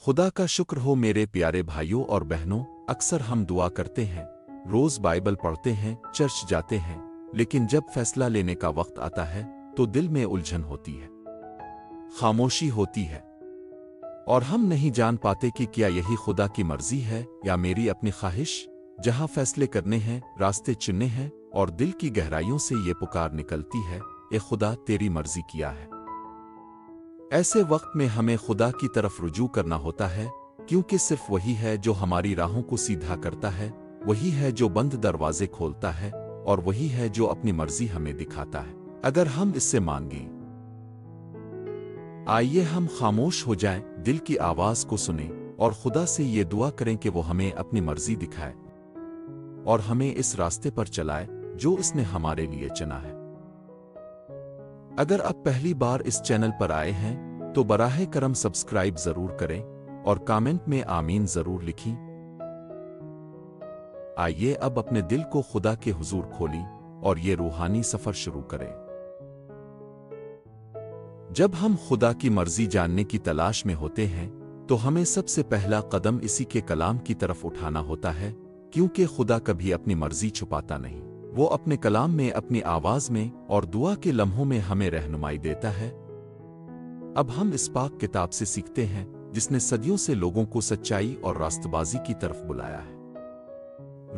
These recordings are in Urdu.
خدا کا شکر ہو میرے پیارے بھائیوں اور بہنوں، اکثر ہم دعا کرتے ہیں، روز بائبل پڑھتے ہیں، چرچ جاتے ہیں، لیکن جب فیصلہ لینے کا وقت آتا ہے تو دل میں الجھن ہوتی ہے، خاموشی ہوتی ہے، اور ہم نہیں جان پاتے کہ کیا یہی خدا کی مرضی ہے یا میری اپنی خواہش۔ جہاں فیصلے کرنے ہیں، راستے چننے ہیں، اور دل کی گہرائیوں سے یہ پکار نکلتی ہے، اے خدا تیری مرضی کیا ہے۔ ایسے وقت میں ہمیں خدا کی طرف رجوع کرنا ہوتا ہے، کیونکہ صرف وہی ہے جو ہماری راہوں کو سیدھا کرتا ہے، وہی ہے جو بند دروازے کھولتا ہے، اور وہی ہے جو اپنی مرضی ہمیں دکھاتا ہے اگر ہم اس سے مانگیں۔ آئیے ہم خاموش ہو جائیں، دل کی آواز کو سنیں، اور خدا سے یہ دعا کریں کہ وہ ہمیں اپنی مرضی دکھائے اور ہمیں اس راستے پر چلائے جو اس نے ہمارے لیے چنا ہے۔ اگر آپ پہلی بار اس چینل پر آئے ہیں تو براہ کرم سبسکرائب ضرور کریں اور کامنٹ میں آمین ضرور لکھیں۔ آئیے اب اپنے دل کو خدا کے حضور کھولیں اور یہ روحانی سفر شروع کریں۔ جب ہم خدا کی مرضی جاننے کی تلاش میں ہوتے ہیں تو ہمیں سب سے پہلا قدم اسی کے کلام کی طرف اٹھانا ہوتا ہے، کیونکہ خدا کبھی اپنی مرضی چھپاتا نہیں۔ وہ اپنے کلام میں، اپنی آواز میں اور دعا کے لمحوں میں ہمیں رہنمائی دیتا ہے۔ اب ہم اس پاک کتاب سے سیکھتے ہیں جس نے صدیوں سے لوگوں کو سچائی اور راست بازی کی طرف بلایا ہے۔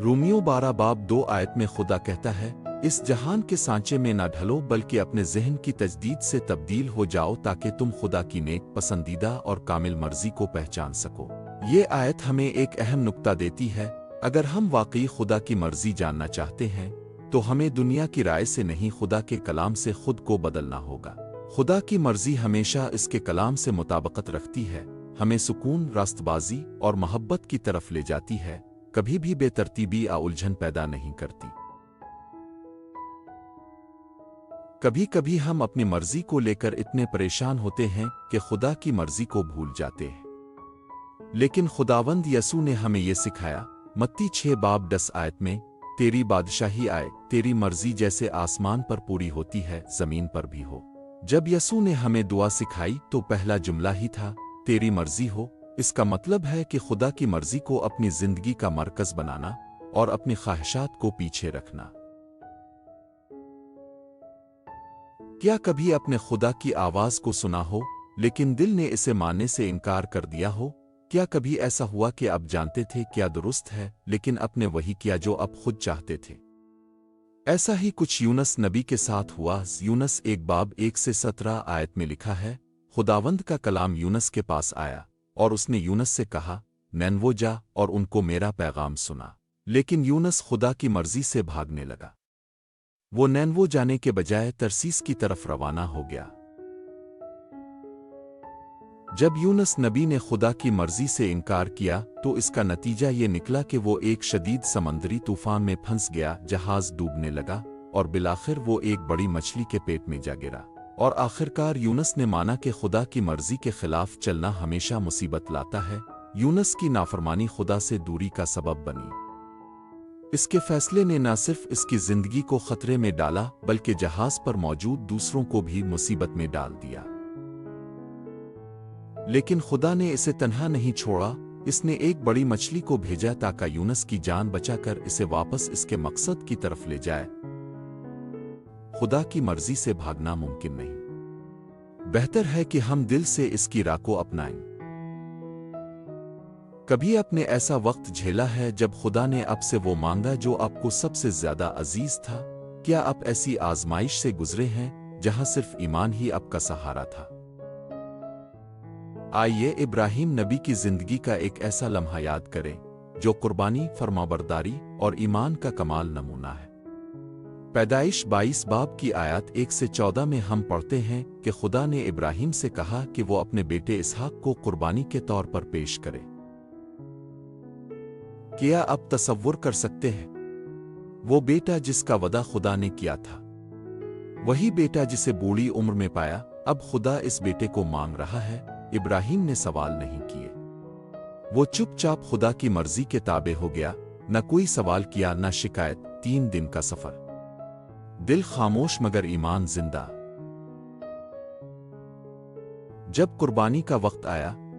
رومیو 12 باب 2 آیت میں خدا کہتا ہے، اس جہان کے سانچے میں نہ ڈھلو بلکہ اپنے ذہن کی تجدید سے تبدیل ہو جاؤ تاکہ تم خدا کی نیک، پسندیدہ اور کامل مرضی کو پہچان سکو۔ یہ آیت ہمیں ایک اہم نکتہ دیتی ہے، اگر ہم واقعی خدا کی مرضی جاننا چاہتے ہیں تو ہمیں دنیا کی رائے سے نہیں، خدا کے کلام سے خود کو بدلنا ہوگا۔ خدا کی مرضی ہمیشہ اس کے کلام سے مطابقت رکھتی ہے، ہمیں سکون، راست بازی اور محبت کی طرف لے جاتی ہے، کبھی بھی بے ترتیبی یا الجھن پیدا نہیں کرتی۔ کبھی کبھی ہم اپنی مرضی کو لے کر اتنے پریشان ہوتے ہیں کہ خدا کی مرضی کو بھول جاتے ہیں، لیکن خداوند یسوع نے ہمیں یہ سکھایا، متی 6 باب 10 آیت میں، تیری بادشاہی آئے، تیری مرضی جیسے آسمان پر پوری ہوتی ہے زمین پر بھی ہو۔ جب یسوع نے ہمیں دعا سکھائی تو پہلا جملہ ہی تھا، تیری مرضی ہو۔ اس کا مطلب ہے کہ خدا کی مرضی کو اپنی زندگی کا مرکز بنانا اور اپنی خواہشات کو پیچھے رکھنا۔ کیا کبھی اپنے خدا کی آواز کو سنا ہو لیکن دل نے اسے ماننے سے انکار کر دیا ہو؟ کیا کبھی ایسا ہوا کہ آپ جانتے تھے کیا درست ہے لیکن اپنے وہی کیا جو آپ خود چاہتے تھے؟ ایسا ہی کچھ یونس نبی کے ساتھ ہوا۔ یونس 1 باب 1 سے 17 آیت میں لکھا ہے، خداوند کا کلام یونس کے پاس آیا اور اس نے یونس سے کہا، نینوے جا اور ان کو میرا پیغام سنا۔ لیکن یونس خدا کی مرضی سے بھاگنے لگا، وہ نینوے جانے کے بجائے ترسیس کی طرف روانہ ہو گیا۔ جب یونس نبی نے خدا کی مرضی سے انکار کیا تو اس کا نتیجہ یہ نکلا کہ وہ ایک شدید سمندری طوفان میں پھنس گیا، جہاز ڈوبنے لگا اور بالآخر وہ ایک بڑی مچھلی کے پیٹ میں جا گرا۔ اور آخرکار یونس نے مانا کہ خدا کی مرضی کے خلاف چلنا ہمیشہ مصیبت لاتا ہے۔ یونس کی نافرمانی خدا سے دوری کا سبب بنی۔ اس کے فیصلے نے نہ صرف اس کی زندگی کو خطرے میں ڈالا بلکہ جہاز پر موجود دوسروں کو بھی مصیبت میں ڈال دیا۔ لیکن خدا نے اسے تنہا نہیں چھوڑا، اس نے ایک بڑی مچھلی کو بھیجا تاکہ یونس کی جان بچا کر اسے واپس اس کے مقصد کی طرف لے جائے۔ خدا کی مرضی سے بھاگنا ممکن نہیں، بہتر ہے کہ ہم دل سے اس کی راہ کو اپنائیں۔ کبھی آپ نے ایسا وقت جھیلا ہے جب خدا نے آپ سے وہ مانگا جو آپ کو سب سے زیادہ عزیز تھا؟ کیا آپ ایسی آزمائش سے گزرے ہیں جہاں صرف ایمان ہی آپ کا سہارا تھا؟ آئیے ابراہیم نبی کی زندگی کا ایک ایسا لمحہ یاد کریں جو قربانی، فرمانبرداری اور ایمان کا کمال نمونہ ہے۔ پیدائش 22 باب کی آیات 1 سے 14 میں ہم پڑھتے ہیں کہ خدا نے ابراہیم سے کہا کہ وہ اپنے بیٹے اسحاق کو قربانی کے طور پر پیش کرے۔ کیا آپ تصور کر سکتے ہیں؟ وہ بیٹا جس کا وعدہ خدا نے کیا تھا، وہی بیٹا جسے بوڑھی عمر میں پایا، اب خدا اس بیٹے کو مانگ رہا ہے۔ ابراہیم نے سوال نہیں کیے، وہ چپ چاپ خدا کی مرضی کے تابع ہو گیا، نہ کوئی سوال کیا، نہ شکایت۔ 3 دن کا سفر، دل خاموش مگر ایمان زندہ۔ جب قربانی کا وقت آیا